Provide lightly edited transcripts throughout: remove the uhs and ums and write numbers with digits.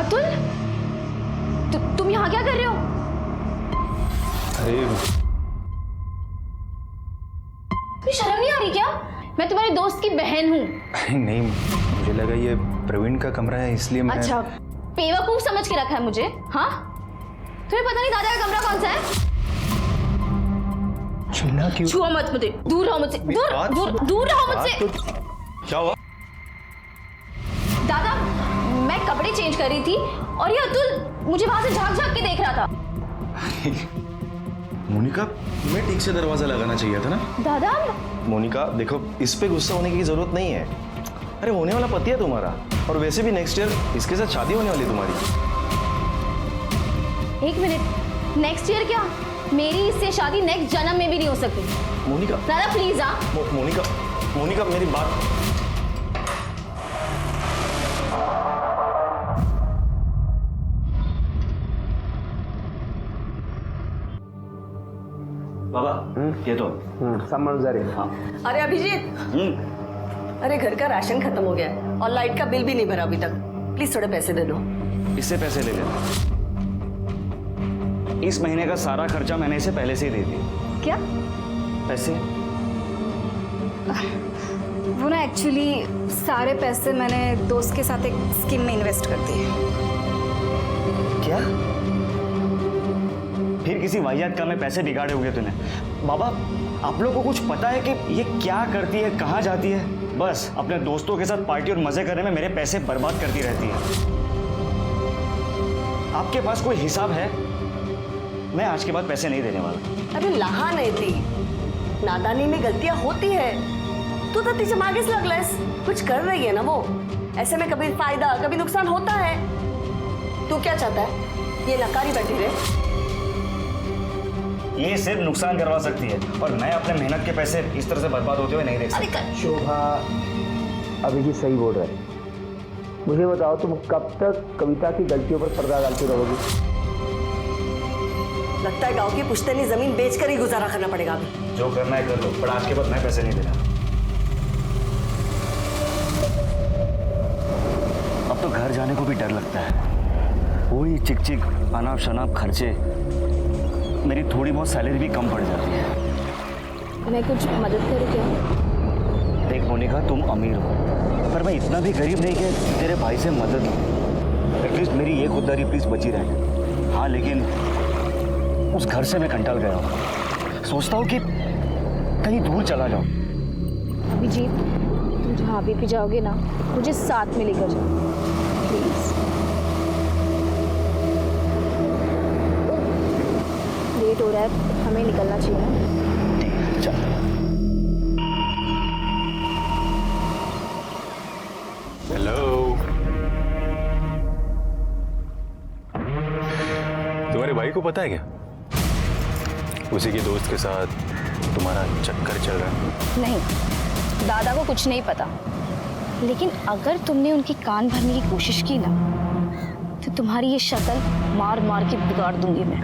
अतुल, तुम यहाँ क्या कर रहे हो? अरे शर्म नहीं आ रही क्या? मैं तुम्हारे दोस्त की बहन हूँ। नहीं, मुझे लगा ये प्रवीण का कमरा है इसलिए मैं। अच्छा, बेवकूफ समझ के रखा है मुझे? हाँ, तुम्हें पता नहीं दादा का कमरा कौन सा है? चिल्ला क्यों? छुओ मत मुझे, दूर रहो मुझसे, दूर रहो मुझसे। क्या हुआ? दादा, मैं कपड़े चेंज कर रही थी और ये अतुल मुझे वहां से झांक झांक के देख रहा था। मोनिका, तुम्हें ठीक से दरवाजा लगाना चाहिए था ना। दादा, मोनिका देखो, इस पे गुस्सा होने की जरूरत नहीं है। अरे होने वाला पति है तुम्हारा, और वैसे भी नेक्स्ट ईयर इसके साथ शादी होने वाली तुम्हारी। एक मिनट, नेक्स्ट ईयर क्या? मेरी इससे शादी नेक्स्ट जन्म में भी नहीं हो सकती। मोनिका दादा प्लीज। हाँ, मोनिका मेरी बात। बाबा ये तो सामान जा रहे। हाँ। अरे अभिजीत, अरे घर का राशन खत्म हो गया है और लाइट का बिल भी नहीं भरा अभी तक। प्लीज थोड़े पैसे दे दो। इससे पैसे ले लेना। इस महीने का सारा खर्चा मैंने इसे पहले से ही दे दिया। क्या? पैसे? वो ना एक्चुअली सारे पैसे मैंने दोस्त के साथ एक स्कीम में इन्वेस्ट कर दिए। क्या? फिर किसी वाहियात काम में पैसे बिगाड़े होंगे तूने। बाबा, आप लोगों को कुछ पता है कि ये क्या करती है, कहाँ जाती है? बस अपने दोस्तों के साथ पार्टी और मजे करने में मेरे पैसे बर्बाद करती रहती है। आपके पास कोई हिसाब है? मैं आज के बाद पैसे नहीं देने वाला। अरे लहा नहीं थी, नादानी में गलतियां होती है। तू तो तीसरे आगे से लगलस, कुछ कर रही है ना वो। ऐसे में कभी फायदा कभी नुकसान होता है। तू क्या चाहता है, ये नकारी बैठी रहे? ये सिर्फ नुकसान करवा सकती है और मैं अपने मेहनत के पैसे इस तरह से बर्बाद होते हुए नहीं देख सकता। शोभा, अभिजीत सही बोल रहा है। मुझे बताओ, तुम कब तक कविता की गलतियों पर पर्दा डालती रहोगी? लगता है गांव की पुश्तैनी जमीन बेचकर ही गुजारा करना पड़ेगा अभी। जो करना है कर लो, पर आज के बाद मैं पैसे नहीं देना। अब तो घर जाने को भी डर लगता है। वही चिक चिक अनाप शनाप खर्चे, मेरी थोड़ी बहुत सैलरी भी कम पड़ जाती है। मैं कुछ मदद करूँ क्या? देख मोनिका, तुम अमीर हो, पर मैं इतना भी गरीब नहीं कि तेरे भाई से मदद लूँ। एटलीस्ट मेरी ये खुददारी प्लीज बची रहे। हाँ, लेकिन उस घर से मैं कंटाल गया हूँ। सोचता हूँ कि कहीं दूर चला जाऊँ। अभिजीत, तुम जहाँ भी जाओगे ना, मुझे साथ में लेकर जाओ प्लीज। लेट हो रहा है, हमें निकलना चाहिए ना। ठीक है, चल। हेलो, तुम्हारे भाई को पता है क्या? उसी के दोस्त के साथ तुम्हारा चक्कर चल रहा है? नहीं, दादा को कुछ नहीं पता। लेकिन अगर तुमने उनकी कान भरने की कोशिश की ना, तो तुम्हारी ये शक्ल मार मार के बिगाड़ दूंगी मैं।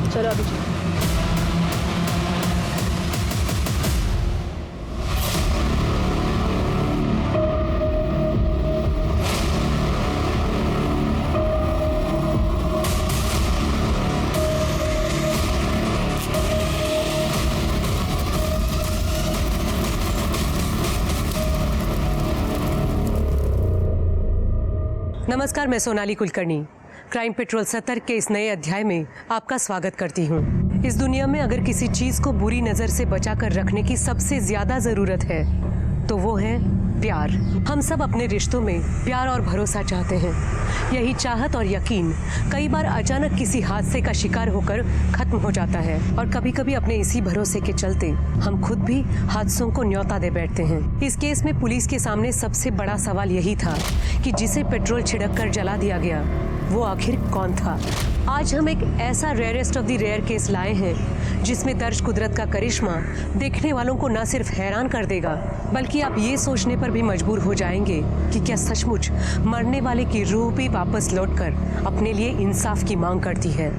चलो अभिजीत। नमस्कार, मैं सोनाली कुलकर्णी क्राइम पेट्रोल 70 के इस नए अध्याय में आपका स्वागत करती हूँ। इस दुनिया में अगर किसी चीज को बुरी नजर से बचाकर रखने की सबसे ज्यादा जरूरत है तो वो है प्यार। हम सब अपने रिश्तों में प्यार और भरोसा चाहते हैं। यही चाहत और यकीन कई बार अचानक किसी हादसे का शिकार होकर खत्म हो जाता है और कभी कभी अपने इसी भरोसे के चलते हम खुद भी हादसों को न्योता दे बैठते हैं। इस केस में पुलिस के सामने सबसे बड़ा सवाल यही था कि जिसे पेट्रोल छिड़क कर जला दिया गया वो आखिर कौन था। आज हम एक ऐसा rarest of the rare case लाए हैं जिसमें दर्ज कुदरत का करिश्मा देखने वालों को न सिर्फ हैरान कर देगा बल्कि आप ये सोचने पर भी मजबूर हो जाएंगे कि क्या सचमुच मरने वाले की रूह भी वापस लौटकर अपने लिए इंसाफ की मांग करती है।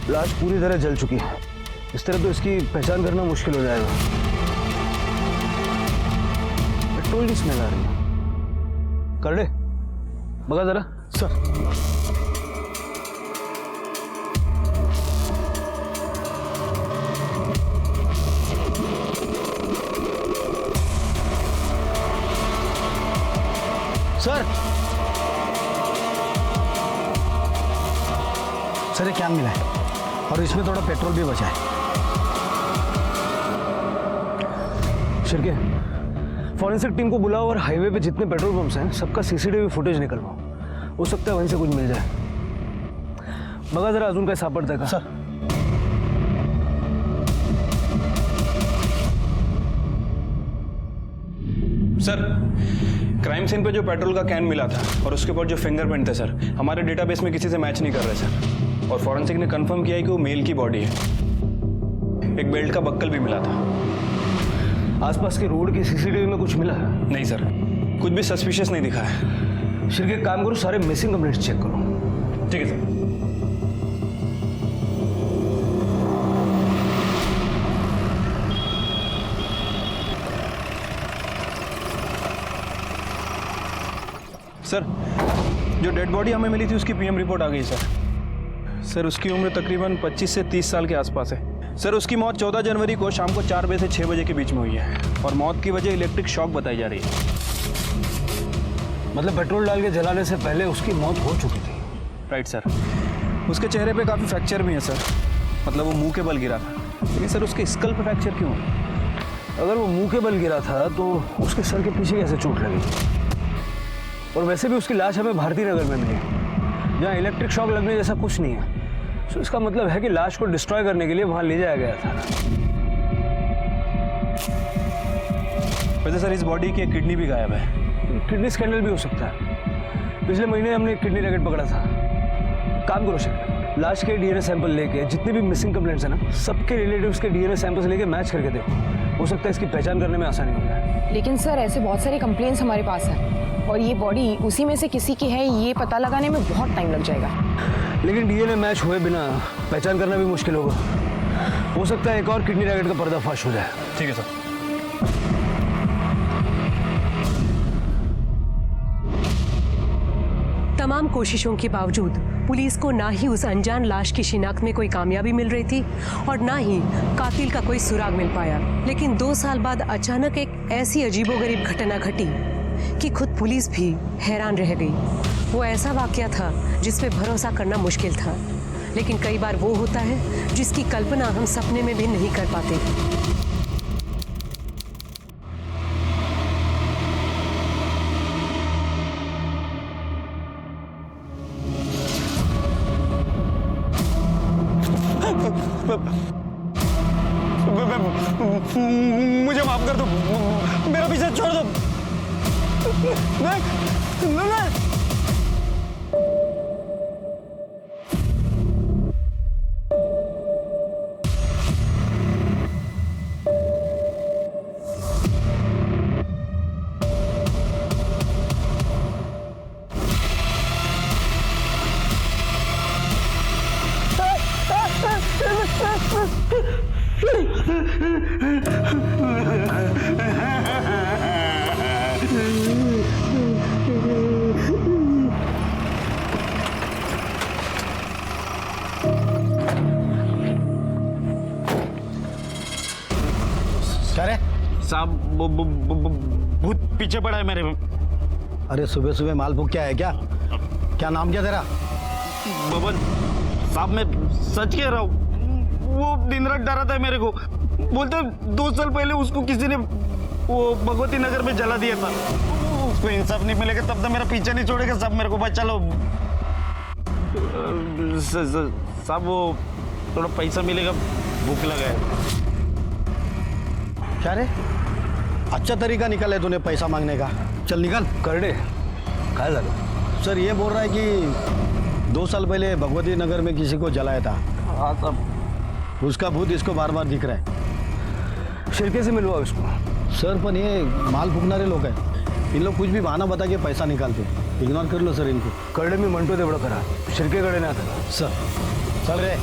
लाश पूरी तरह जल चुकी है। इस तरह तो इसकी पहचान करना मुश्किल हो जाएगा। पेट्रोल की स्मेल आ रही है। कर ले, बगा जरा। सर। सर, ये क्या मिला है और इसमें थोड़ा पेट्रोल भी बचा है। शिरके, फॉरेंसिक टीम को बुलाओ और हाईवे पे जितने पेट्रोल पंप्स हैं सबका सीसीटीवी फुटेज निकलवाओ। हो सकता है वहीं से कुछ मिल जाए। बघा जरा अजून काय सापडतंय का? सर। सर, क्राइम सीन पे जो पेट्रोल का कैन मिला था और उसके ऊपर जो फिंगरप्रिंट थे सर, हमारे डेटाबेस में किसी से मैच नहीं कर रहे सर। और फॉरेंसिक ने कंफर्म किया है कि वो मेल की बॉडी है। एक बेल्ट का बक्कल भी मिला था। आसपास के रोड की सीसीटीवी में कुछ मिला? नहीं सर, कुछ भी सस्पिशियस नहीं दिखा है। शिरके, एक काम करो, सारे मिसिंग कंप्लेंट्स चेक करो। ठीक है सर। सर, जो डेड बॉडी हमें मिली थी उसकी पीएम रिपोर्ट आ गई सर। उसकी उम्र तकरीबन 25 से 30 साल के आसपास है। सर, उसकी मौत 14 जनवरी को शाम को 4 बजे से 6 बजे के बीच में हुई है और मौत की वजह इलेक्ट्रिक शॉक बताई जा रही है। मतलब पेट्रोल डाल के जलाने से पहले उसकी मौत हो चुकी थी? Right sir. उसके चेहरे पे काफ़ी फ्रैक्चर भी है सर, मतलब वो मुंह के बल गिरा था। लेकिन सर, उसके स्कल पे फ्रैक्चर क्यों है? अगर वो मुंह के बल गिरा था तो उसके सर के पीछे कैसे चोट लगी? और वैसे भी उसकी लाश हमें भारती नगर में मिली, जहाँ इलेक्ट्रिक शॉक लगने जैसा कुछ नहीं है। तो इसका मतलब है कि लाश को डिस्ट्रॉय करने के लिए वहां ले जाया गया था। वैसे सर, इस बॉडी की किडनी भी गायब है। किडनी स्कैंडल भी हो सकता है। पिछले महीने हमने एक किडनी नगेट पकड़ा था। काम करो शेखर, लाश के डीएनए सैंपल लेके जितने भी मिसिंग कंप्लेंट्स है ना, सबके रिलेटिव्स के डीएनए सैंपल्स लेके मैच करके देखो। हो सकता है इसकी पहचान करने में आसानी हो जाए। लेकिन सर, ऐसे बहुत सारे कंप्लेंट्स हमारे पास हैं और ये बॉडी उसी में से किसी की है, ये पता लगाने में बहुत टाइम लग जाएगा। लेकिन डीएनए मैच हुए बिना पहचान करना भी मुश्किल होगा। हो सकता है एक और किडनी नगेट का पर्दाफाश हो जाए। ठीक है सर। तमाम कोशिशों के बावजूद पुलिस को ना ही उस अनजान लाश की शिनाख्त में कोई कामयाबी मिल रही थी और ना ही कातिल का कोई सुराग मिल पाया। लेकिन 2 साल बाद अचानक एक ऐसी अजीबोगरीब घटना घटी कि खुद पुलिस भी हैरान रह गई। वो ऐसा वाकया था जिस पे भरोसा करना मुश्किल था, लेकिन कई बार वो होता है जिसकी कल्पना हम सपने में भी नहीं कर पाते। मुझे माफ कर दो, मेरा पीछा छोड़ दो। नहीं। साहब, भूत पीछे पड़ा है मेरे। अरे सुबह सुबह माल भूख क्या है क्या? क्या नाम क्या तेरा? बबन साहब, मैं सच कह रहा हूँ। वो दिन रात डरा था मेरे को। बोलते 2 साल पहले उसको किसी ने वो भगवती नगर में जला दिया था। उसको इंसाफ नहीं मिलेगा तब तक मेरा पीछा नहीं छोड़ेगा। सब मेरे को बचा लो साहब। वो थोड़ा पैसा मिलेगा, भूख लगा है। क्या रे, अच्छा तरीका निकाले तूने पैसा मांगने का। चल निकल कर दे। काय झालं? सर ये बोल रहा है कि 2 साल पहले भगवती नगर में किसी को जलाया था। हाँ साहब। उसका भूत इसको बार बार दिख रहा है। शिरके से मिलवा इसको। सर पण ये माल फुकणारे लोक आहेत। इन लोग कुछ भी बहाना बता के पैसा निकालते हैं, इग्नोर कर लो सर इनको. कळले मी म्हणतो तेवढं करा, शिर्केकडे नाही आता. सर चल रे.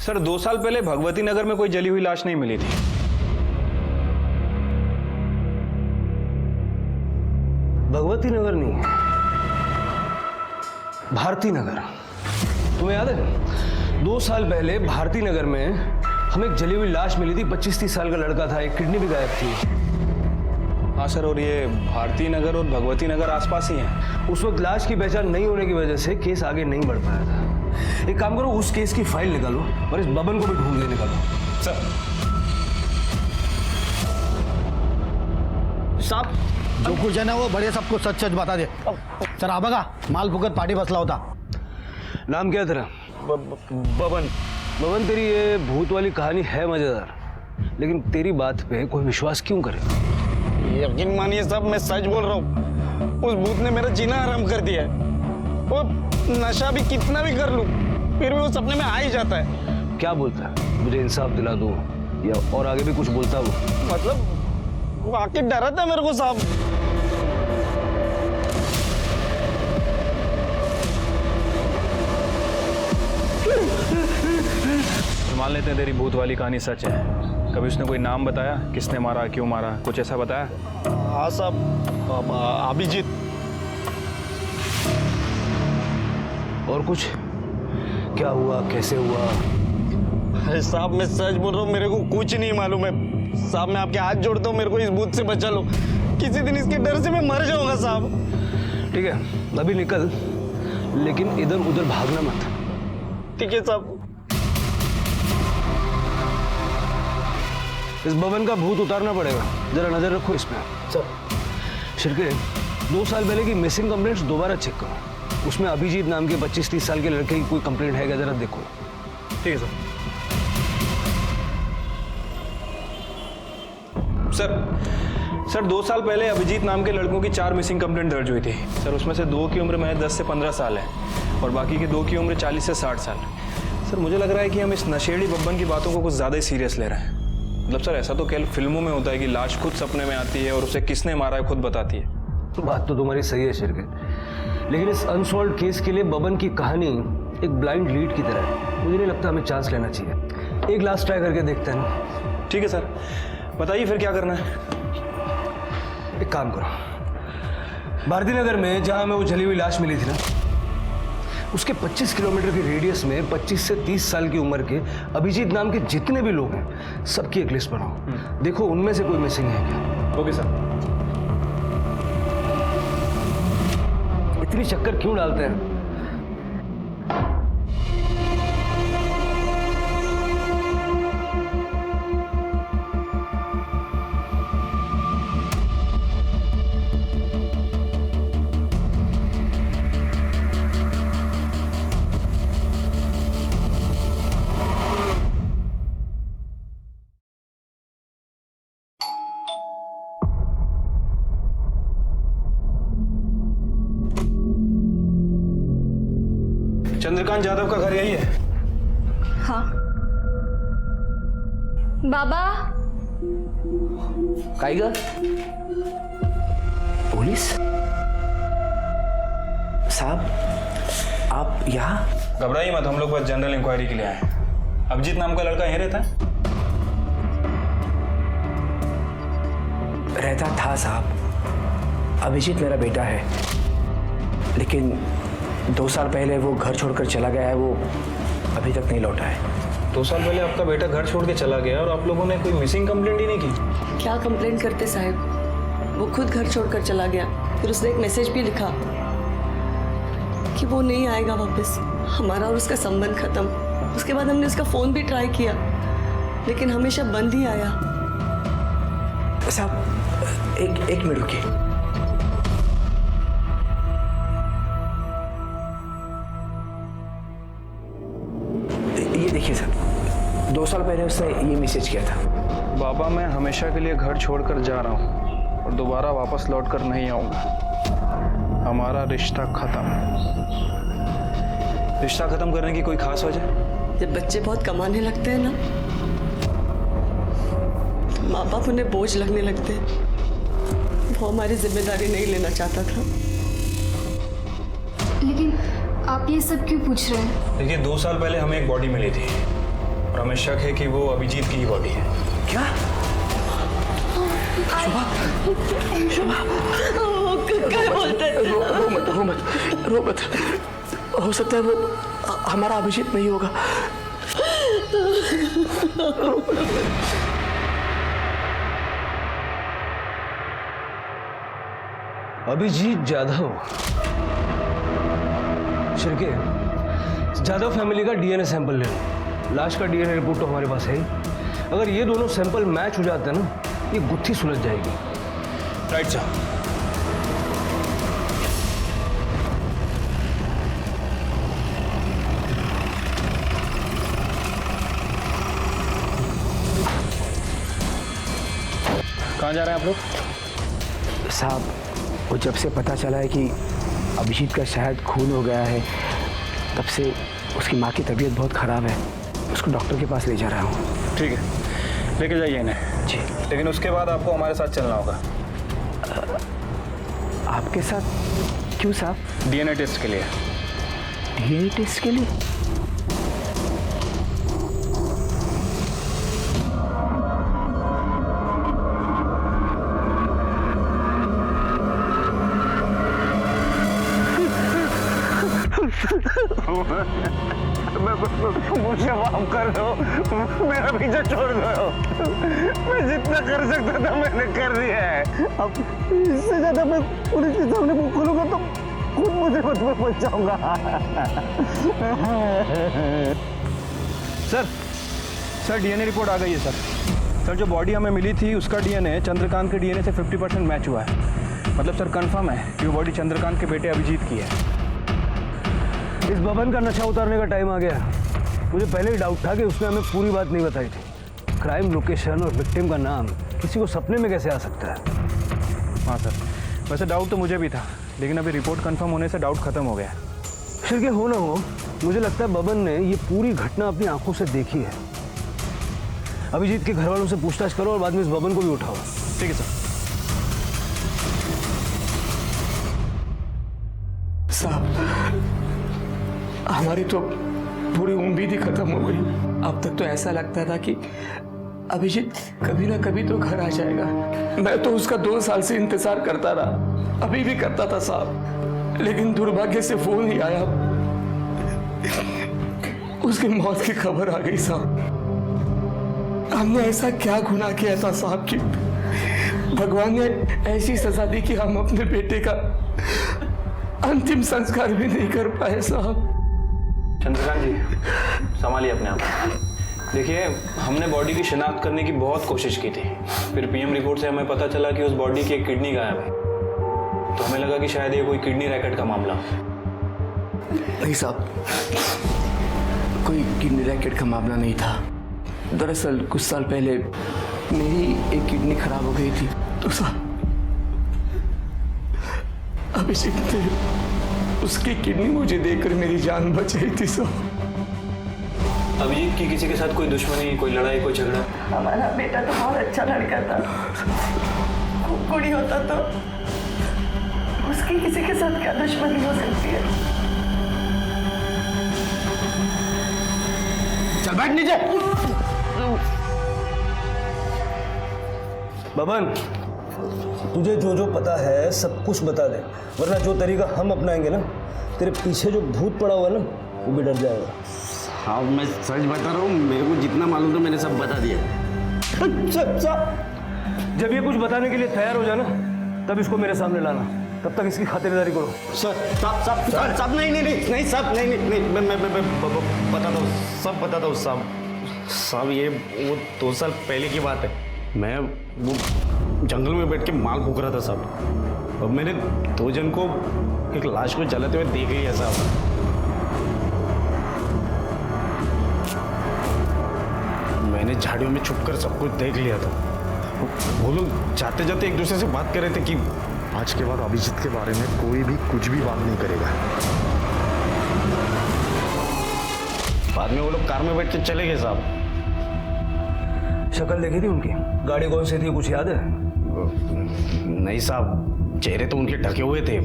सर 2 साल पहले भगवती नगर में कोई जली हुई लाश नहीं मिली थी. भगवती नगर नहीं, भारती नगर. तुम्हें याद है 2 साल पहले भारती नगर में हमें एक जली हुई लाश मिली थी. 25-30 साल का लड़का था, एक किडनी भी गायब थी. हाँ सर, और ये भारती नगर और भगवती नगर आसपास ही हैं. उस वक्त लाश की पहचान नहीं होने की वजह से केस आगे नहीं बढ़ पाया था. एक काम करो, उस केस की फाइल निकालो और इस बबन को भी ढूंढ के निकालो. सर साहब जो कुछ है ना वो बड़े सबको सच सच बता दे. सर हा बघा माल फुकट पाठी बसला होता. नाम क्या है तेरा? बबन. बबन, तेरी ये भूत वाली कहानी है मजेदार, लेकिन तेरी बात पे कोई विश्वास क्यों करे? यकीन मानिए साहब, मैं सच बोल रहा हूँ. उस भूत ने मेरा जीना हराम कर दिया है. वो नशा भी कितना भी कर लूं, फिर भी वो सपने में आ ही जाता है. क्या बोलता है? मुझे इंसाफ दिला दो, या और आगे भी कुछ बोलता वो? मतलब वो आके डराता है मेरे को साहब. मान लेते हैं तेरी भूत वाली कहानी सच है. कभी उसने कोई नाम बताया, किसने मारा, क्यों मारा, कुछ ऐसा बताया? हाँ साहब, अभिजीत. और कुछ? क्या हुआ, कैसे हुआ? अरे साहब मैं सच बोल रहा हूँ, मेरे को कुछ नहीं मालूम है साहब. मैं आपके हाथ जोड़ता हूँ, मेरे को इस भूत से बचा लो. किसी दिन इसके डर से मैं मर जाऊंगा साहब. ठीक है, अभी निकल, लेकिन इधर उधर भागना मत. ठीक है साहब. इस भवन का भूत उतारना पड़ेगा, जरा नजर रखो इसमें. सर शिरके, 2 साल पहले की मिसिंग कंप्लेंट्स दोबारा चेक करो. उसमें अभिजीत नाम के 25-30 साल के लड़के की कोई कंप्लेंट है क्या, जरा देखो. ठीक है सर 2 साल पहले अभिजीत नाम के लड़कों की 4 मिसिंग कंप्लेंट दर्ज हुई थी. सर उसमें से 2 की उम्र महज 10 से 15 साल है और बाकी के 2 की उम्र 40 से 60 साल. सर मुझे लग रहा है कि हम इस नशेड़ी बब्बन की बातों को कुछ ज़्यादा ही सीरियस ले रहे हैं. मतलब सर ऐसा तो केवल फिल्मों में होता है कि लाश खुद सपने में आती है और उसे किसने मारा है खुद बताती है. बात तो तुम्हारी सही है शिरके, लेकिन इस अनसॉल्व्ड केस के लिए बबन की कहानी एक ब्लाइंड लीड की तरह है. मुझे नहीं लगता हमें चांस लेना चाहिए. एक लास्ट ट्राई करके देखते हैं. ठीक है सर, बताइए फिर क्या करना है. एक काम करो, भारती नगर में जहां हमें वो जली हुई लाश मिली थी ना, उसके 25 किलोमीटर के रेडियस में 25 से 30 साल की उम्र के अभिजीत नाम के जितने भी लोग हैं, सबकी एक लिस्ट बनाओ. देखो उनमें से कोई मिसिंग है क्या. Okay sir. इतनी चक्कर क्यों डालते हैं? चंद्रकांत यादव का घर यही है? हाँ. बाबा. काय ग? पुलिस साहब आप यहाँ? घबराइए मत, हम लोग बस जनरल इंक्वायरी के लिए आए हैं. अभिजीत नाम का लड़का यहीं रहता है? रहता था साहब. अभिजीत मेरा बेटा है, लेकिन 2 साल पहले वो घर छोड़कर चला गया है. वो अभी तक नहीं लौटा है. 2 साल पहले आपका बेटा घर छोड़ के चला गया और आप लोगों ने कोई मिसिंग कंप्लेंट ही नहीं की? क्या कंप्लेंट करते साहब, वो खुद घर छोड़कर चला गया. फिर उसने एक मैसेज भी लिखा कि वो नहीं आएगा वापस. हमारा और उसका संबंध खत्म. उसके बाद हमने उसका फोन भी ट्राई किया, लेकिन हमेशा बंद ही आया. साहब एक मिनट रुकिए. देखिए सर, 2 साल पहले उसने ये मैसेज किया था. बाबा मैं हमेशा के लिए घर छोड़कर जा रहा हूँ और दोबारा वापस लौटकर नहीं आऊँगा. हमारा रिश्ता खत्म. रिश्ता खत्म करने की कोई खास वजह? जब बच्चे बहुत कमाने लगते हैं ना, बाप उन्हें बोझ लगने लगते। वो हमारी जिम्मेदारी नहीं लेना चाहता था। लेकिन आप ये सब क्यों पूछ रहे हैं? देखिए 2 साल पहले हमें एक बॉडी मिली थी और हमें शक है कि वो अभिजीत की ही बॉडी है। क्या? क्या बोलते हैं? रो मत। हो सकता है वो हमारा अभिजीत नहीं होगा। अभिजीत जाधव, शिर्के, जाधव फैमिली का डीएनए सैंपल ले लो। लाश का डीएनए रिपोर्ट तो हमारे पास है ही। अगर ये दोनों सैंपल मैच हो जाते हैं ना, ये गुत्थी सुलझ जाएगी। Right sir. कहाँ जा रहे हैं आप लोग? साहब, वो जब से पता चला है कि अभिजीत का शायद खून हो गया है, तब से उसकी माँ की तबीयत बहुत ख़राब है। उसको डॉक्टर के पास ले जा रहा हूँ। ठीक है, लेके जाइए इन्हें। जी। लेकिन उसके बाद आपको हमारे साथ चलना होगा। आपके साथ क्यों साहब? डीएनए टेस्ट के लिए। डीएनए टेस्ट के लिए? मुझे माफ कर दो, मेरा पीछे छोड़ दो। मैं जितना कर सकता था मैंने कर दिया है। अब इससे ज्यादा मैं पुलिस के सामने मुंह खोलूंगा तो खुद मुझे बच जाऊंगा। सर डीएनए रिपोर्ट आ गई है सर। जो बॉडी हमें मिली थी उसका डीएनए चंद्रकांत के डीएनए से 50% मैच हुआ है। मतलब सर कंफर्म है कि वो बॉडी चंद्रकांत के बेटे अभिजीत की है। इस बबन का नशा उतारने का टाइम आ गया। मुझे पहले ही डाउट था कि उसने हमें पूरी बात नहीं बताई थी। क्राइम लोकेशन और विक्टिम का नाम किसी को सपने में कैसे आ सकता है? हाँ सर, वैसे डाउट तो मुझे भी था, लेकिन अभी रिपोर्ट कंफर्म होने से डाउट खत्म हो गया। फिर क्या हो ना हो, मुझे लगता है बबन ने ये पूरी घटना अपनी आंखों से देखी है। अभिजीत के घर वालों से पूछताछ करो और बाद में इस बबन को भी उठाओ। ठीक है सर। साहब, हमारी तो पूरी उम्मीद ही खत्म हो गई। अब तक तो ऐसा लगता था कि अभिजीत कभी ना कभी तो घर आ जाएगा। मैं तो उसका 2 साल से इंतजार करता रहा, अभी भी करता था साहब, लेकिन दुर्भाग्य से फोन ही आया, उसकी मौत की खबर आ गई साहब। हमने ऐसा क्या गुनाह किया था साहब कि भगवान ने ऐसी सजा दी कि हम अपने बेटे का अंतिम संस्कार भी नहीं कर पाए साहब। चंद्रकांत जी, संभालिए अपने आप। देखिए, हमने बॉडी की शिनाख्त करने की बहुत कोशिश की थी। फिर पीएम रिपोर्ट से हमें पता चला कि उस बॉडी की एक किडनी गायब है। तो हमें लगा कि शायद ये कोई किडनी रैकेट का मामला। नहीं साहब, कोई किडनी रैकेट का मामला नहीं था। दरअसल कुछ साल पहले मेरी एक किडनी खराब हो गई थी, तो साहब अभिजीत ने उसकी किडनी मुझे देकर मेरी जान बचाई थी साहब। अभिजीत की किसी के साथ कोई दुश्मनी, कोई लड़ाई, कोई झगड़ा? हमारा बेटा तो बहुत अच्छा लड़का था। कुड़ी होता तो उसकी किसी के साथ क्या दुश्मनी हो सकती है? चल बैठ नीचे। बबन, तुझे जो जो पता है सब कुछ बता दे, वरना जो तरीका हम अपनाएंगे ना, तेरे पीछे जो भूत पड़ा हुआ है ना, वो भी डर जाएगा। हाँ, मैं सच बता रहा हूँ, मेरे को जितना मालूम था मैंने सब बता दिया। जब ये कुछ बताने के लिए तैयार हो जाए ना, तब इसको मेरे सामने लाना। तब तक इसकी खातिरदारी करो। सर, साहब, नहीं साहब, नहीं, मैं बताता हूँ, सब बताता हूँ साहब, ये वो 2 साल पहले की बात है। मैं वो जंगल में बैठ के माल फूक रहा था साहब, और मैंने 2 जन को एक लाश को जलाते हुए देख लिया साहब। मैंने झाड़ियों में छुपकर सब कुछ देख लिया था। वो लोग जाते जाते एक दूसरे से बात कर रहे थे कि आज के बाद अभिजीत के बारे में कोई भी कुछ भी बात नहीं करेगा। बाद में वो लोग कार में बैठ के चले गए साहब। शक्ल देखी थी उनकी? गाड़ी कौन सी थी, कुछ याद है? नहीं साहब, चेहरे तो उनके ढके हुए थे,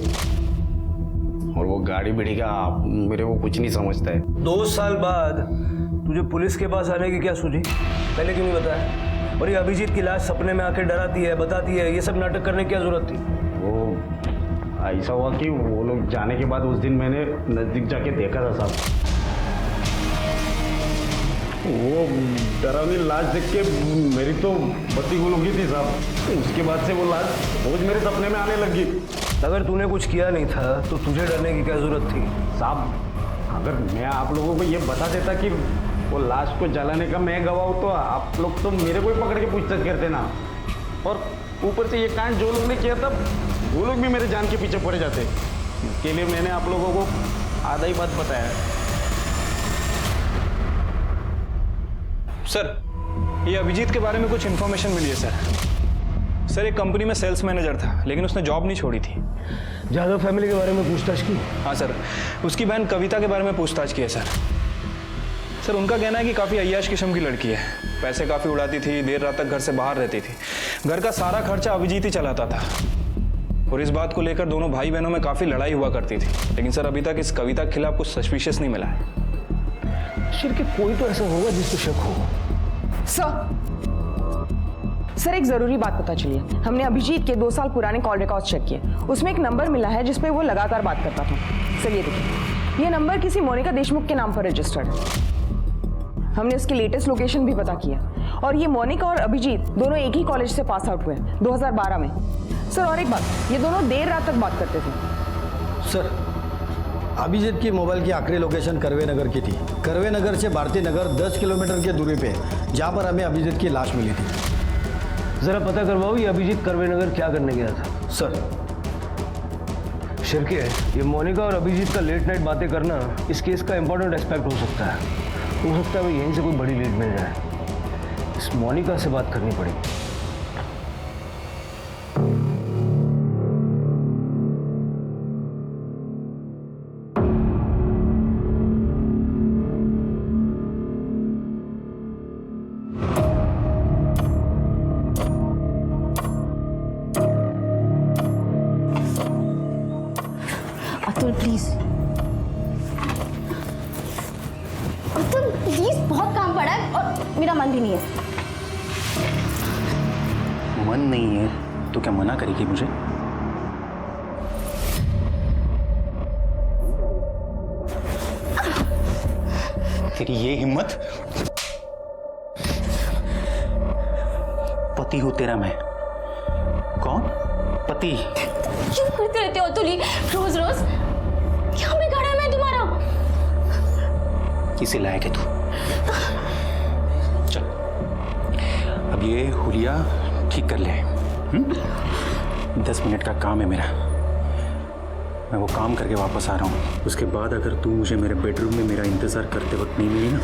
और वो गाड़ी बिड़ी का मेरे को कुछ नहीं समझता है। 2 साल बाद तुझे पुलिस के पास आने की क्या सूझी? पहले क्यों नहीं बताया? और ये अभिजीत की लाश सपने में आके डराती है, बताती है, ये सब नाटक करने की क्या जरूरत थी? वो ऐसा हुआ कि वो लोग जाने के बाद उस दिन मैंने नज़दीक जाके देखा था साहब। वो डरावनी लाश देख के मेरी तो बत्ती गुल हो गई थी साहब। उसके बाद से वो लाश रोज मेरे सपने में आने लगी। अगर तूने कुछ किया नहीं था तो तुझे डरने की क्या जरूरत थी? साहब, अगर मैं आप लोगों को ये बता देता कि वो लाश को जलाने का मैं गवाह हूँ तो आप लोग तो मेरे को ही पकड़ के पूछताछ करते ना। और ऊपर से ये कांड जो लोग ने किया था वो लोग भी मेरे जान के पीछे पड़े जाते। इसके लिए मैंने आप लोगों को आधा ही बात बताया। सर, ये अभिजीत के बारे में कुछ इन्फॉर्मेशन मिली है सर, एक कंपनी में सेल्स मैनेजर था, लेकिन उसने जॉब नहीं छोड़ी थी। जादव फैमिली के बारे में पूछताछ की? हाँ सर, उसकी बहन कविता के बारे में पूछताछ की है सर, उनका कहना है कि काफ़ी अय्याश किस्म की लड़की है, पैसे काफ़ी उड़ाती थी, देर रात तक घर से बाहर रहती थी, घर का सारा खर्चा अभिजीत ही चलाता था, और इस बात को लेकर दोनों भाई बहनों में काफ़ी लड़ाई हुआ करती थी। लेकिन सर, अभी तक इस कविता के खिलाफ कुछ सस्पिशियस नहीं मिला है। शिर के कोई तो ऐसा होगा जिसको शक हो। सर, एक जरूरी बात पता चली है। हमने अभिजीत के 2 साल पुराने कॉल रिकॉर्ड चेक किए, उसमें एक नंबर मिला है जिसपे वो लगातार बात करता था। सर ये देखिए, ये नंबर किसी मोनिका देशमुख के नाम पर रजिस्टर्ड है। हमने उसकी लेटेस्ट लोकेशन भी पता किया, और ये मोनिका और अभिजीत दोनों एक ही कॉलेज से पास आउट हुए 2012 में। सर और एक बात, ये दोनों देर रात तक बात करते थे। सर, अभिजीत की मोबाइल की आखिरी लोकेशन करवे नगर की थी। करवे नगर से भारती नगर 10 किलोमीटर की दूरी पे, जहाँ पर हमें अभिजीत की लाश मिली थी। जरा पता करवाओ ये अभिजीत करवे नगर क्या करने गया था? सर, शिरके, ये मोनिका और अभिजीत का लेट नाइट बातें करना इस केस का इंपॉर्टेंट एस्पेक्ट हो सकता है। हो सकता है यहीं से कोई बड़ी लीड मिल जाए। इस मोनिका से बात करनी पड़ेगी। अतुल प्लीज, अतुल प्लीज, बहुत काम पड़ा है और मेरा मन भी नहीं है। मन नहीं है तो क्या मना करेगी मुझे? तेरी ये हिम्मत? पति हूं तेरा मैं। कौन? पति? क्यों करते रहते हो अतुल रोज रोज? क्या बिगाड़ा है मैं तुम्हारा? किसे लायक है तू? चल, अब ये हुलिया ठीक कर ले। 10 मिनट का काम है मेरा, मैं वो काम करके वापस आ रहा हूँ। उसके बाद अगर तू मुझे मेरे बेडरूम में मेरा इंतजार करते वक्त नहीं मिली ना,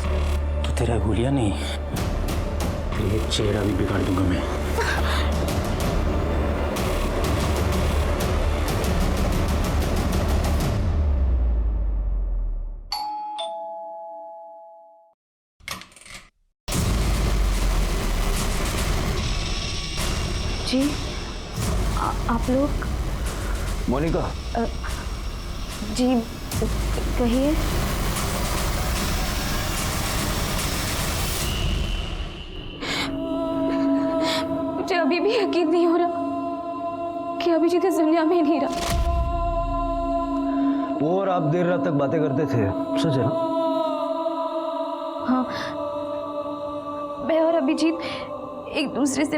तो तेरा हुलिया नहीं, तेरा चेहरा भी बिगाड़ दूंगा मैं। जी, आप लोग? मोनिका, जी कहिए। मुझे अभी भी यकीन नहीं हो रहा कि अभिजीत इस दुनिया में ही नहीं रहा। वो और आप देर रात तक बातें करते थे, सच है ना? हाँ, मैं और अभिजीत एक दूसरे से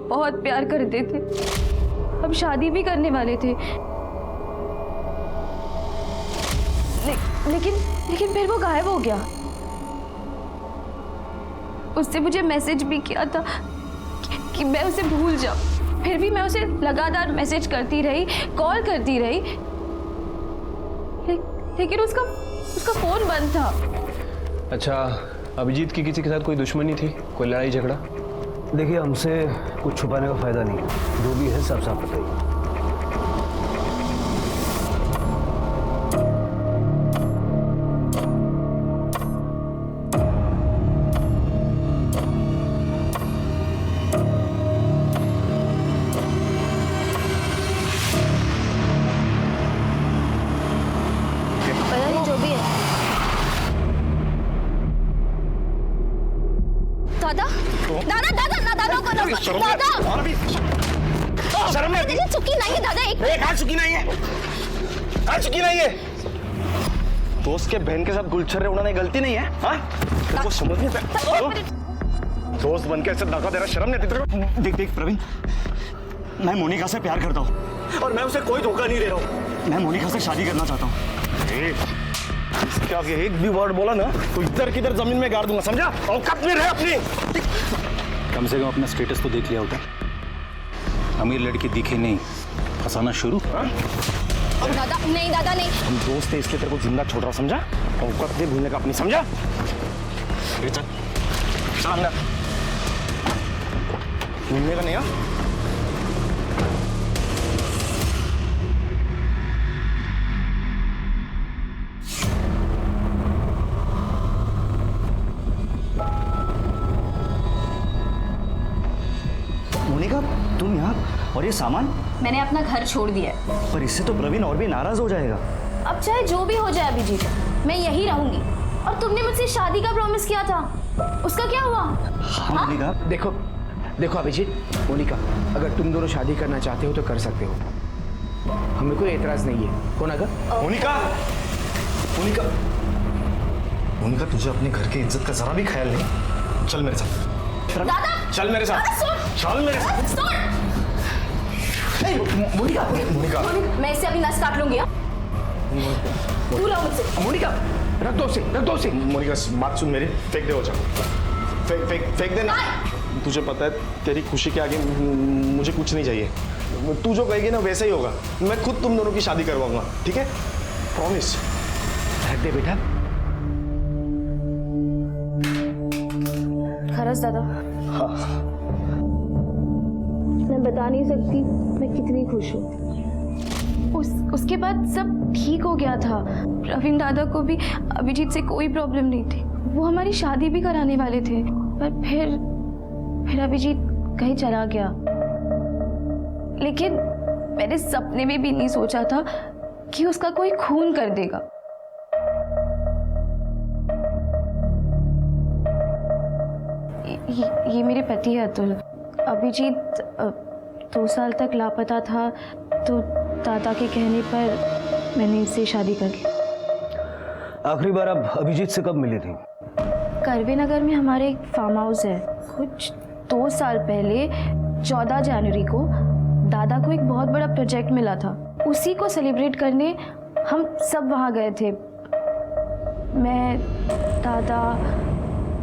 बहुत प्यार करते थे। हम शादी भी करने वाले थे, लेकिन फिर वो गायब हो गया। उसने मुझे मैसेज भी किया था कि मैं उसे भूल जाऊं, फिर भी मैं उसे लगातार मैसेज करती रही, कॉल करती रही, लेकिन उसका फोन बंद था। अच्छा, अभिजीत की किसी के साथ कोई दुश्मनी थी, कोई लड़ाई झगड़ा? देखिए, हमसे कुछ छुपाने का फायदा नहीं है, जो भी है साफ साफ बताइए। दादा दादा ना दादा को ना शर्म दादा और अभी शर्म नहीं दादा चुकी नहीं है दादा एक कहाँ चुकी नहीं है, कहाँ चुकी नहीं है? दोस्त के बहन के साथ गुलछर रहे उन्होंने गलती नहीं है, हाँ? तेरे को समझ नहीं आता। दोस्त बन के ऐसे धोखा दे रहा, शर्म नहीं आती तेरे को? देख देख प्रवीण, मैं मोनिका से प्यार करता हूँ और मैं उसे कोई धोखा नहीं दे रहा हूँ। मैं मोनिका से शादी करना चाहता हूँ। इसके आगे एक भी वर्ड बोला ना तो इधर किधर जमीन में गाड़ दूंगा, समझा? औकात में रहे अपनी। कम से कम अपना स्टेटस तो देख लिया होता। अमीर लड़की दिखे नहीं, फंसाना शुरू। दादा नहीं दादा नहीं। हम दोस्त है इसलिए तेरे को जिंदा छोड़ रहा, समझा? औकात नहीं भूलने का अपनी, समझा? चल चल अंदर, भूलने का नहीं। हाँ मोनिका, तुम यहाँ और ये सामान? मैंने अपना घर छोड़ दिया है। पर इससे तो प्रवीण और भी नाराज हो जाएगा। अब चाहे जो भी हो जाए अभिजीत, मैं यही रहूंगी। और तुमने मुझसे शादी का प्रॉमिस किया था, उसका क्या हुआ? हाँ मोनिका। देखो देखो अभिजीत, मोनिका, अगर तुम दोनों शादी करना चाहते हो तो कर सकते हो, हमें कोई एतराज नहीं है। कौन अगर? मोनिका, मोनिका, मोनिका, तुझे अपने घर की इज्जत का जरा भी ख्याल नहीं। चल मेरे साथ। दादा चल मेरे साथ, चल मेरे साथ। मोनिका, मोनिका, मैं इससे अभी नस काट लूंगी। दूर रहो मुझसे। मोनिका, रख दो उसे। मोनिका बात सुन मेरी, फेंक दे वो चाकू, फेंक देना। तुझे पता है तेरी खुशी के आगे मुझे कुछ नहीं चाहिए। तू जो कहेगी ना वैसा ही होगा। मैं खुद तुम दोनों की शादी करवाऊंगा, ठीक है? प्रॉमिस। रख दे बेटा। खरस दादा, मैं बता नहीं सकती मैं कितनी खुश हूँ। उसके बाद सब ठीक हो गया था। प्रवीण दादा को भी अभिजीत से कोई प्रॉब्लम नहीं थी। वो हमारी शादी भी कराने वाले थे, पर फिर अभिजीत कहीं चला गया। लेकिन मैंने सपने में भी नहीं सोचा था कि उसका कोई खून कर देगा। ये मेरे पति है अतुल। अभिजीत 2 साल तक लापता था, तो दादा के कहने पर मैंने इससे शादी कर ली। आखिरी बार आप अभिजीत से कब मिली थी? करवे नगर में हमारे एक फार्म हाउस है। कुछ 2 साल पहले 14 जनवरी को दादा को एक बहुत बड़ा प्रोजेक्ट मिला था। उसी को सेलिब्रेट करने हम सब वहाँ गए थे। मैं, दादा,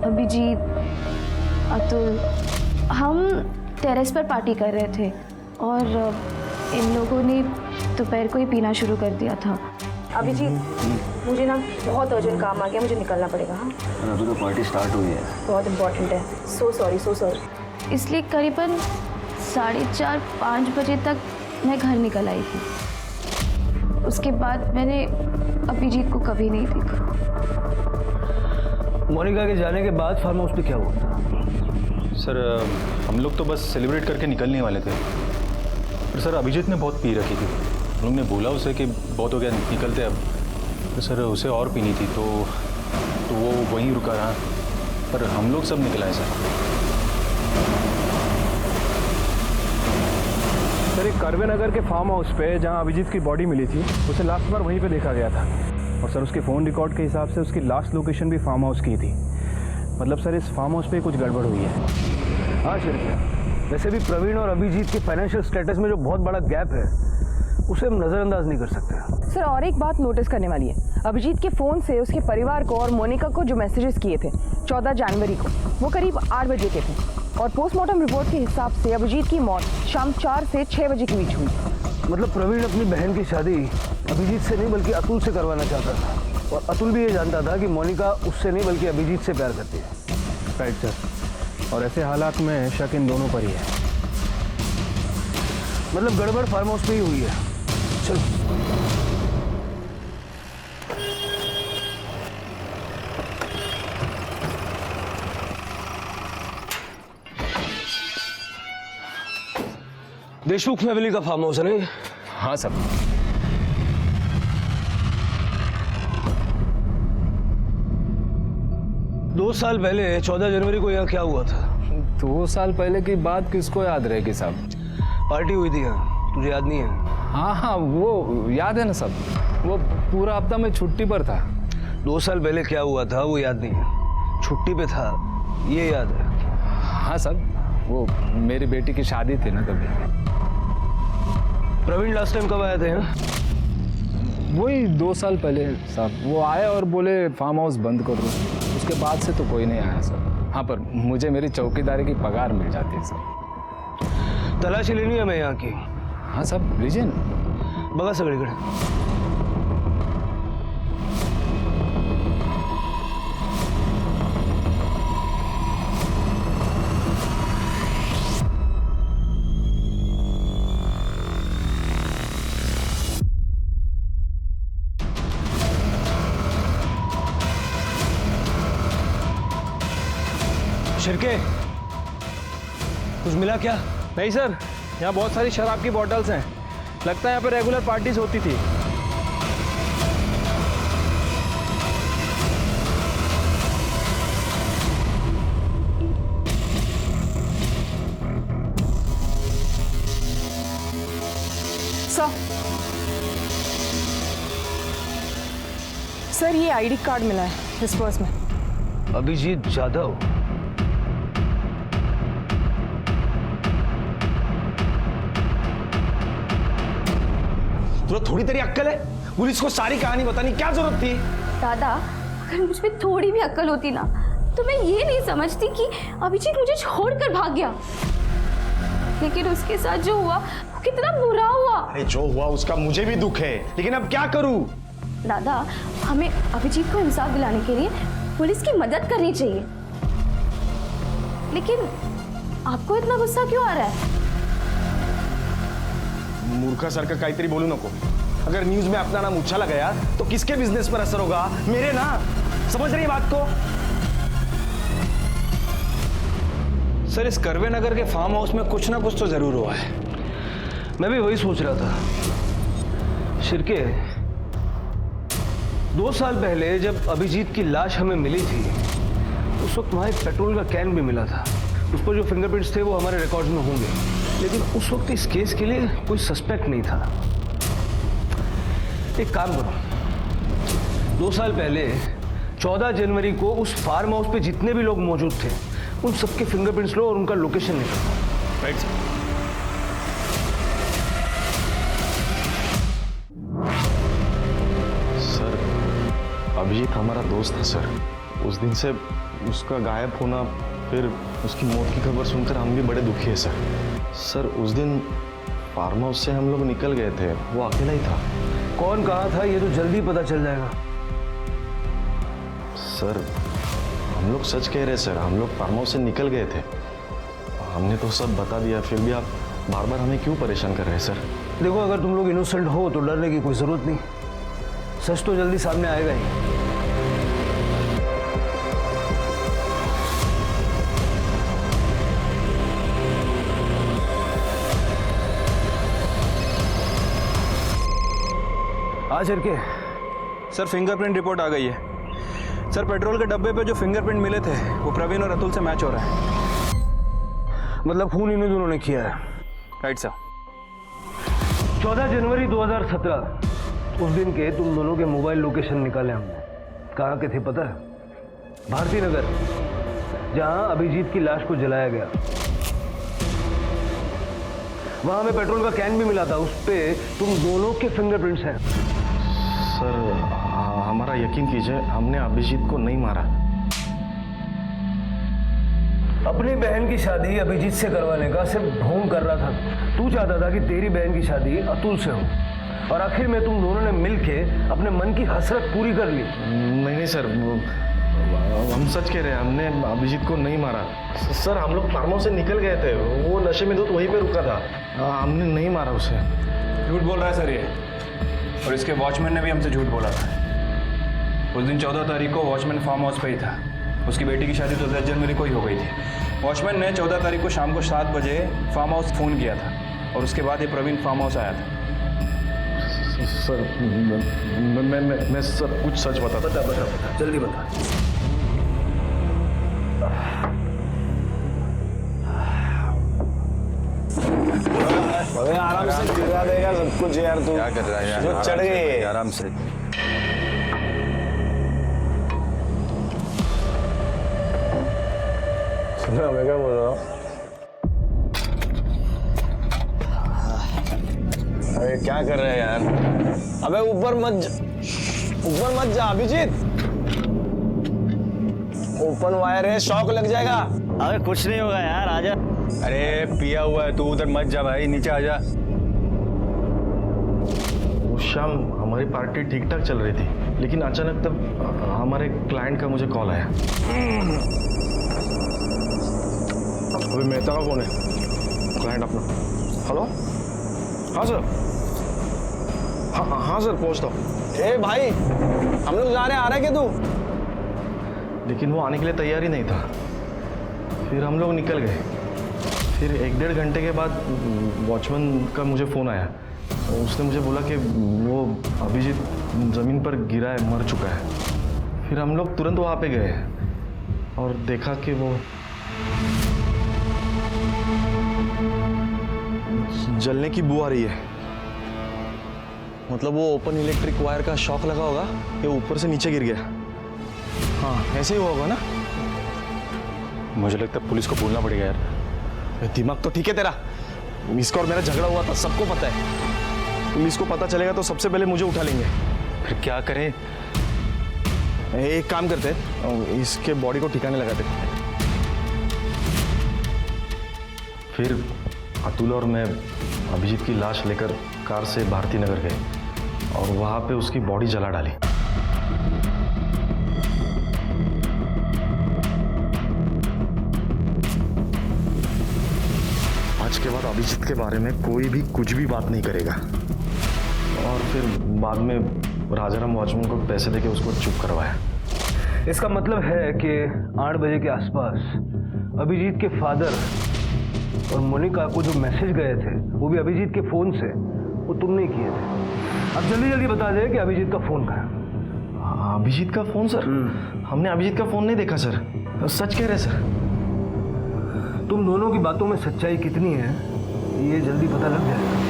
अभिजीत, अतुल, हम टेरेस पर पार्टी कर रहे थे और इन लोगों ने दोपहर को ही पीना शुरू कर दिया था। अभिजीत, मुझे ना बहुत अर्जेंट काम आ गया, मुझे निकलना पड़ेगा। हाँ, अभी तो पार्टी स्टार्ट हुई है। बहुत इम्पोर्टेंट है। So sorry. इसलिए करीबन 4:30-5 बजे तक मैं घर निकल आई थी। उसके बाद मैंने अभिजीत को कभी नहीं देखा। मोनिका के जाने के बाद फार्म हाउस पे क्या हुआ था? सर, हम लोग तो बस सेलिब्रेट करके निकलने वाले थे, पर सर अभिजीत ने बहुत पी रखी थी। हम लोग ने बोला उसे कि बहुत हो गया, निकलते अब। तो सर उसे और पीनी थी, तो वो वहीं रुका रहा, पर हम लोग सब निकल आए सर, एक करवे नगर के फार्म हाउस पे जहां अभिजीत की बॉडी मिली थी, उसे लास्ट बार वहीं पे देखा गया था। और सर उसके फ़ोन रिकॉर्ड के हिसाब से उसकी लास्ट लोकेशन भी फार्म हाउस की थी। मतलब सर इस फार्म हाउस पे कुछ गड़बड़ हुई है। हाँ सर, वैसे भी प्रवीण और अभिजीत के फाइनेंशियल स्टेटस में जो बहुत बड़ा गैप है, उसे हम नज़रअंदाज नहीं कर सकते। सर, और एक बात नोटिस करने वाली है। अभिजीत के फ़ोन से उसके परिवार को और मोनिका को जो मैसेजेस किए थे 14 जनवरी को, वो करीब 8 बजे के थे। और पोस्टमार्टम रिपोर्ट के हिसाब से अभिजीत की मौत शाम 4 से 6 बजे के बीच हुई। मतलब प्रवीण अपनी बहन की शादी अभिजीत से नहीं बल्कि अतुल से करवाना चाहता था, और अतुल भी ये जानता था कि मोनिका उससे नहीं बल्कि अभिजीत से प्यार करती है। राइट सर, और ऐसे हालात में शक इन दोनों पर ही है। मतलब गड़बड़ फार्म हाउस पे ही हुई है। चलो। देशमुख फैमिली का फार्म हाउस है नहीं? हाँ सर। दो साल पहले 14 जनवरी को यहाँ क्या हुआ था? 2 साल पहले की बात किसको याद रहेगी साहब? पार्टी हुई थी यहाँ, तुझे याद नहीं है? हाँ वो याद है ना सब। वो पूरा हफ्ता मैं छुट्टी पर था। 2 साल पहले क्या हुआ था वो याद नहीं है, छुट्टी पे था ये याद है। हाँ साहब, वो मेरी बेटी की शादी थी ना तभी। प्रवीण लास्ट टाइम कब आए थे यहाँ? वही 2 साल पहले साहब। वो आए और बोले फार्म हाउस बंद कर दो, उसके बाद से तो कोई नहीं आया सर। हाँ, पर मुझे मेरी चौकीदारी की पगार मिल जाती है सर। तलाशी लेनी है मैं यहाँ की। हाँ साहब, लीजिए ना। बघा सगळीकडे। शिरके, कुछ मिला क्या? नहीं सर, यहाँ बहुत सारी शराब की बॉटल्स हैं। लगता है यहाँ पे रेगुलर पार्टीज होती थी। सर ये आईडी कार्ड मिला है इस पर्स में। अभिजीत जाधव। तुझे थोड़ी तेरी अक्कल है? पुलिस को सारी कहानी बतानी क्या जरूरत थी? दादा, अगर मुझ में थोड़ी भी अक्ल होती ना तो मैं ये नहीं समझती कि अभिजीत मुझे छोड़कर भाग गया। लेकिन उसके साथ जो हुआ वो कितना बुरा हुआ। अरे जो हुआ उसका मुझे भी दुख है, लेकिन अब क्या करूं? दादा, हमें अभिजीत को इंसाफ दिलाने के लिए पुलिस की मदद करनी चाहिए। लेकिन आपको इतना गुस्सा क्यों आ रहा है? मूर्खासारखं काहीतरी बोलू नको। अगर न्यूज में अपना नाम उछाला गया तो किसके बिजनेस पर असर होगा? मेरे ना। समझ रही बात को? सर, इस करवे नगर के फार्म हाउस में कुछ ना कुछ तो जरूर हुआ है। मैं भी वही सोच रहा था। शिरके, 2 साल पहले जब अभिजीत की लाश हमें मिली थी उस वक्त वहां एक पेट्रोल का कैन भी मिला था। उस पर जो फिंगरप्रिंट्स थे वो हमारे रिकॉर्ड में होंगे, लेकिन उस वक्त इस केस के लिए कोई सस्पेक्ट नहीं था। एक काम करो, 2 साल पहले 14 जनवरी को उस फार्म हाउस पे जितने भी लोग मौजूद थे उन सबके फिंगरप्रिंट्स लो और उनका लोकेशन निकालो। Right sir. अभिजीत हमारा दोस्त था सर। उस दिन से उसका गायब होना, फिर उसकी मौत की खबर सुनकर हम भी बड़े दुखी है सर। सर, उस दिन फार्म हाउस से हम लोग निकल गए थे, वो अकेला ही था। कौन कहाँ था ये तो जल्दी पता चल जाएगा। सर, हम लोग सच कह रहे सर, हम लोग फार्म हाउस से निकल गए थे। हमने तो सब बता दिया, फिर भी आप बार बार हमें क्यों परेशान कर रहे हैं सर? देखो, अगर तुम लोग इनोसेंट हो तो डरने की कोई जरूरत नहीं। सच तो जल्दी सामने आएगा ही। आज के सर, फिंगरप्रिंट रिपोर्ट आ गई है। सर, पेट्रोल के डब्बे पे जो फिंगरप्रिंट मिले थे वो प्रवीण और अतुल से मैच हो रहा है। मतलब खून इन्हीं दोनों ने किया है। Right sir. 14 जनवरी 2017 उस दिन के तुम दोनों के मोबाइल लोकेशन निकाले हमने। कहाँ के थे पता है? भारती नगर, जहाँ अभिजीत की लाश को जलाया गया। वहां हमें पेट्रोल का कैन भी मिला था, उस पे तुम दोनों के फिंगरप्रिंट्स हैं। सर, हमारा यकीन कीजिए, हमने अभिजीत को नहीं मारा। अपनी बहन की शादी अभिजीत से करवाने का सिर्फ ढोंग कर रहा था। तू चाहता था कि तेरी बहन की शादी अतुल से हो, और आखिर में तुम दोनों ने मिलके अपने मन की हसरत पूरी कर ली। नहीं सर, हम सच कह रहे हैं, हमने अभिजीत को नहीं मारा। सर, हम लोग फार्म हाउस से निकल गए थे, वो नशे में तो वहीं पे रुका था। हमने नहीं मारा उसे। झूठ बोल रहा है सर ये, और इसके वॉचमैन ने भी हमसे झूठ बोला था। उस दिन 14 तारीख को वॉचमैन फार्म हाउस पे ही था। उसकी बेटी की शादी तो 10 जनवरी को ही हो गई थी। वॉचमैन ने 14 तारीख को शाम को 7 बजे फार्म हाउस फ़ोन किया था, और उसके बाद ये प्रवीण फार्म हाउस आया था। सर, मैं सब कुछ सच बताता। बता जल्दी बता। गिरा देगा सब कुछ यार। तू क्या कर रहा है यार? जो चढ़ गई है। आराम से। सुनो मैं क्या बोल रहा हूँ? अरे क्या कर रहे हैं यार? अबे ऊपर मत जा अभिजीत। ओपन वायर है, शॉक लग जाएगा। अरे कुछ नहीं होगा यार, आजा। अरे पिया हुआ है, तू उधर मत जा भाई, नीचे आ जा। उस शाम हमारी पार्टी ठीक ठाक चल रही थी, लेकिन अचानक तब हमारे क्लाइंट का मुझे कॉल आया। अभी मेहता का कौन है? क्लाइंट अपना। हेलो, हाँ सर। हाँ सर, पहुँचता हूँ। ए भाई, हम लोग जा रहे हैं, आ रहे क्या तू? लेकिन वो आने के लिए तैयार ही नहीं था। फिर हम लोग निकल गए। फिर 1-1.5 घंटे के बाद वॉचमैन का मुझे फ़ोन आया। उसने मुझे बोला कि वो अभिजीत ज़मीन पर गिरा है, मर चुका है। फिर हम लोग तुरंत वहाँ पे गए और देखा कि वो जलने की बू आ रही है। मतलब वो ओपन इलेक्ट्रिक वायर का शॉक लगा होगा, ये ऊपर से नीचे गिर गया। हाँ, ऐसे ही हुआ होगा ना? मुझे लगता है पुलिस को बोलना पड़ेगा यार। दिमाग तो ठीक है तेरा। इसका और मेरा झगड़ा हुआ था, सबको पता है। पुलिस को पता चलेगा तो सबसे पहले मुझे उठा लेंगे। फिर क्या करें? एक काम करते हैं, इसके बॉडी को ठिकाने लगाते। फिर अतुल और मैं अभिजीत की लाश लेकर कार से भारती नगर गए और वहाँ पे उसकी बॉडी जला डाली। आज के बाद अभिजीत के बारे में कोई भी कुछ भी बात नहीं करेगा। और फिर बाद में राजाराम वॉचमैन को पैसे देके उसको चुप करवाया। इसका मतलब है कि 8 बजे के आसपास अभिजीत के फादर और मोनिका को जो मैसेज गए थे वो भी अभिजीत के फोन से, वो तुमने किए थे। अब जल्दी जल्दी बता दे कि अभिजीत का फोन कहाँ है। अभिजीत का फोन सर? हमने अभिजीत का फोन नहीं देखा सर। सच कह रहे सर। तुम दोनों की बातों में सच्चाई कितनी है ये जल्दी पता लग जाएगा।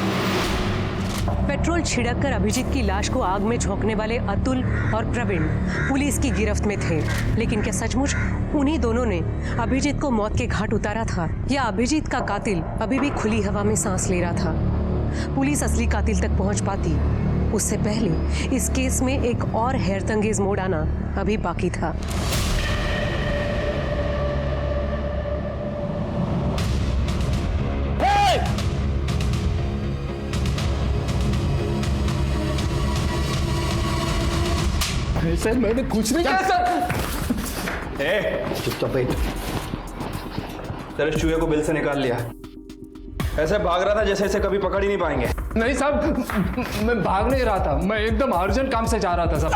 पेट्रोल छिड़ककर अभिजीत की लाश को आग में झोंकने वाले अतुल और प्रवीण पुलिस की गिरफ्त में थे, लेकिन क्या सचमुच उन्हीं दोनों ने अभिजीत को मौत के घाट उतारा था, या अभिजीत का कातिल अभी भी खुली हवा में सांस ले रहा था? पुलिस असली कातिल तक पहुंच पाती उससे पहले इस केस में एक और हैरतंगेज मोड़ आना अभी बाकी था। सर मैंने कुछ नहीं किया सर। चुपचाप बैठ। तेरे चूहे को बिल से निकाल लिया। ऐसे भाग रहा था जैसे इसे कभी पकड़ ही नहीं पाएंगे। नहीं साहब, मैं भाग नहीं रहा था, मैं एकदम अर्जेंट काम से जा रहा था साहब।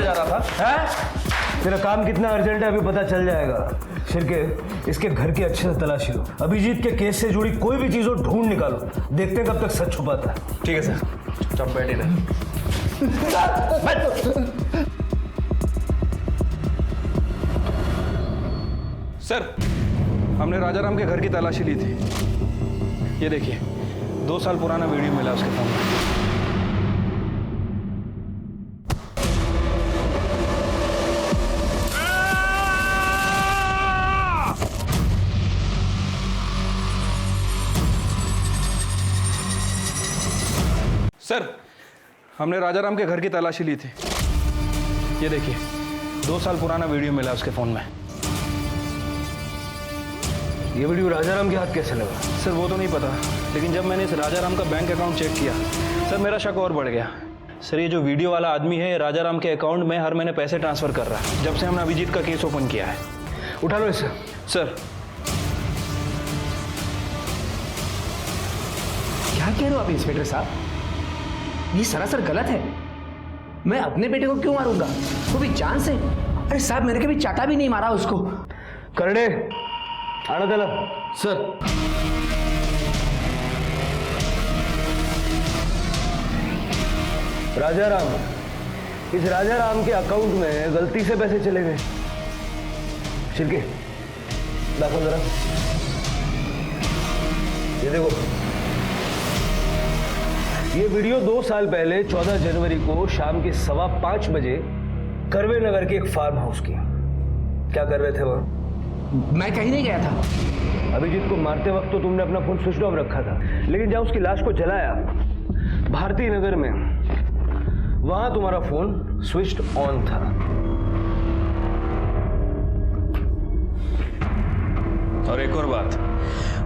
जा रहा था है? तेरा काम कितना अर्जेंट है अभी पता चल जाएगा। शिरके, इसके घर की अच्छे से तलाशी लो। अभिजीत के केस से जुड़ी कोई भी चीज हो ढूंढ निकालो। देखते हैं कब तक सच छुपाता है। ठीक है सर, चुपचाप बैठे रहे। सर, हमने राजाराम के घर की तलाशी ली थी। ये देखिए, 2 साल पुराना वीडियो मिला उसके फोन में। सर, हमने राजाराम के घर की तलाशी ली थी। ये देखिए, 2 साल पुराना वीडियो मिला उसके फोन में। ये वीडियो राजाराम के हाथ कैसे लगा? सर वो तो नहीं पता, लेकिन जब मैंने इस राजाराम का बैंक अकाउंट चेक किया सर, मेरा शक और बढ़ गया। सर ये जो वीडियो वाला आदमी है, राजाराम के अकाउंट में हर महीने पैसे ट्रांसफर कर रहा है, जब से हमने अभिजीत का केस ओपन किया है। उठा लो इसे। सर क्या कह रहे हो आप इंस्पेक्टर साहब? ये सरासर गलत है। मैं अपने बेटे को क्यों मारूंगा, वो भी जान से? अरे साहब, मैंने कभी चाटा भी नहीं मारा उसको। करड़े आना त्याला। सर, राजाराम, इस राजाराम के अकाउंट में गलती से पैसे चले गए। शिरके, दाखिल जरा। ये देखो, ये वीडियो 2 साल पहले 14 जनवरी को शाम के 5:15 बजे करवे नगर के एक फार्म हाउस की। क्या कर रहे थे वहां? मैं कहीं नहीं गया था। अभिजीत को मारते वक्त तो तुमने अपना फोन स्विच ऑफ रखा था, लेकिन जब उसकी लाश को जलाया भारती नगर में, वहां तुम्हारा फोन स्विच ऑन था। और एक और बात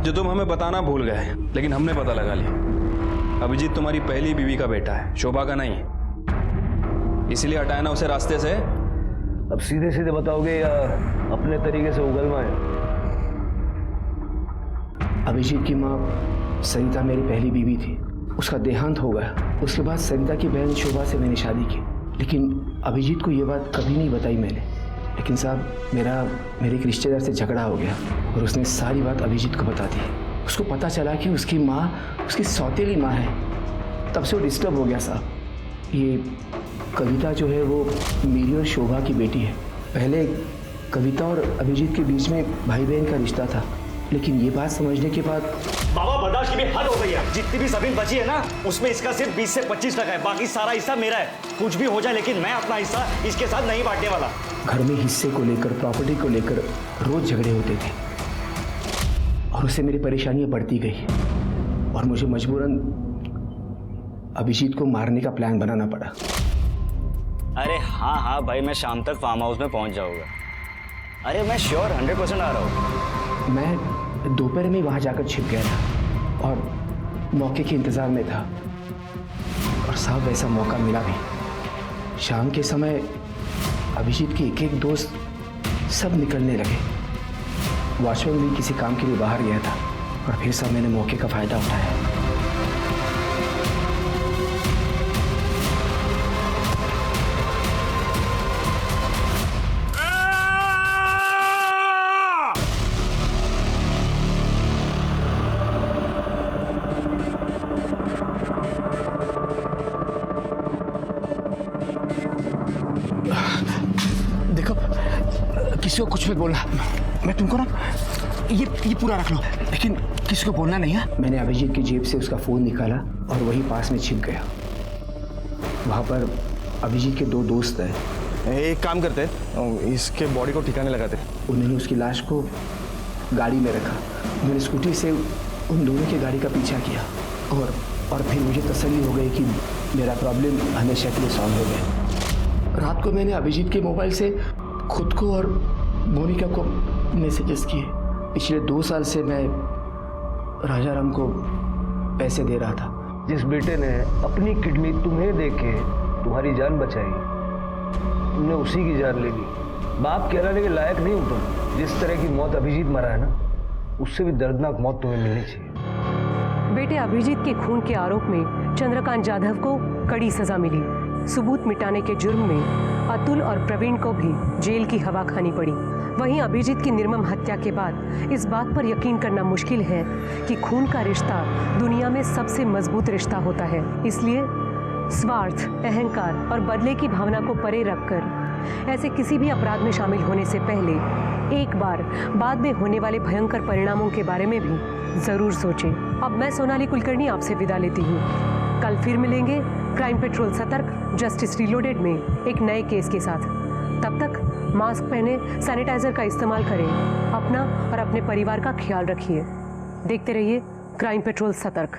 जो तुम हमें बताना भूल गए, लेकिन हमने पता लगा लिया। अभिजीत तुम्हारी पहली बीवी का बेटा है, शोभा का नहीं। इसलिए हटाया ना उसे रास्ते से। अब सीधे सीधे बताओगे या अपने तरीके से उगलवाएं? अभिजीत की माँ सरिता मेरी पहली बीवी थी। उसका देहांत हो गया। उसके बाद सरिता की बहन शोभा से मैंने शादी की, लेकिन अभिजीत को ये बात कभी नहीं बताई मैंने। लेकिन साहब मेरे एक रिश्तेदार से झगड़ा हो गया और उसने सारी बात अभिजीत को बता दी। उसको पता चला कि उसकी माँ उसकी सौतेली माँ है। तब से वो डिस्टर्ब हो गया साहब। ये कविता जो है वो मेरी और शोभा की बेटी है। पहले कविता और अभिजीत के बीच में भाई बहन का रिश्ता था, लेकिन ये बात समझने के बाद बाबा बर्दाश्त की भी हद हो गई है। जितनी भी जमीन बची है ना, उसमें इसका सिर्फ 20 से 25% है, बाकी सारा हिस्सा मेरा है। कुछ भी हो जाए, लेकिन मैं अपना हिस्सा इसके साथ नहीं बांटने वाला। घर में हिस्से को लेकर, प्रॉपर्टी को लेकर रोज झगड़े होते थे और उससे मेरी परेशानियां बढ़ती गई और मुझे मजबूरन अभिजीत को मारने का प्लान बनाना पड़ा। अरे हाँ भाई, मैं शाम तक फार्म हाउस में पहुंच जाऊंगा। अरे मैं श्योर 100% आ रहा हूँ। मैं दोपहर में वहाँ जाकर छिप गया था और मौके के इंतज़ार में था, और साहब वैसा मौका मिला भी। शाम के समय अभिजीत के एक दोस्त सब निकलने लगे। वॉचमैन भी किसी काम के लिए बाहर गया था और फिर सब मैंने मौके का फ़ायदा उठाया। देखो, किसी को कुछ मत बोलना। मैं तुमको ना ये पूरा रख लो, लेकिन किसी को बोलना नहीं है। मैंने अभिजीत की जेब से उसका फ़ोन निकाला और वही पास में छिप गया। वहाँ पर अभिजीत के 2 दोस्त हैं। एक काम करते हैं, इसके बॉडी को ठिकाने लगाते। उन्होंने उसकी लाश को गाड़ी में रखा। मैंने स्कूटी से उन दोनों की गाड़ी का पीछा किया और फिर मुझे तसल्ली हो गई कि मेरा प्रॉब्लम हमेशा के लिए सॉल्व हो गया। रात को मैंने अभिजीत के मोबाइल से खुद को और मोनिका को मैसेजेस किए। पिछले 2 साल से मैं राजाराम को पैसे दे रहा था। जिस बेटे ने अपनी किडनी तुम्हें देके तुम्हारी जान बचाई, तुमने उसी की जान ले ली। बाप कहलाने के लायक नहीं हो तुम। जिस तरह की मौत अभिजीत मरा है ना, उससे भी दर्दनाक मौत तुम्हें मिलनी चाहिए। बेटे अभिजीत के खून के आरोप में चंद्रकांत जाधव को कड़ी सजा मिली। सबूत मिटाने के जुर्म में अतुल और प्रवीण को भी जेल की हवा खानी पड़ी। वहीं अभिजीत की निर्मम हत्या के बाद इस बात पर यकीन करना मुश्किल है कि खून का रिश्ता दुनिया में सबसे मजबूत रिश्ता होता है। इसलिए स्वार्थ, अहंकार और बदले की भावना को परे रखकर ऐसे किसी भी अपराध में शामिल होने से पहले एक बार बाद में होने वाले भयंकर परिणामों के बारे में भी जरूर सोचें। अब मैं सोनाली कुलकर्णी आपसे विदा लेती हूँ। कल फिर मिलेंगे क्राइम पेट्रोल सतर्क जस्टिस रीलोडेड में एक नए केस के साथ। तब तक मास्क पहने, सैनिटाइजर का इस्तेमाल करें, अपना और अपने परिवार का ख्याल रखिए। देखते रहिए क्राइम पेट्रोल सतर्क।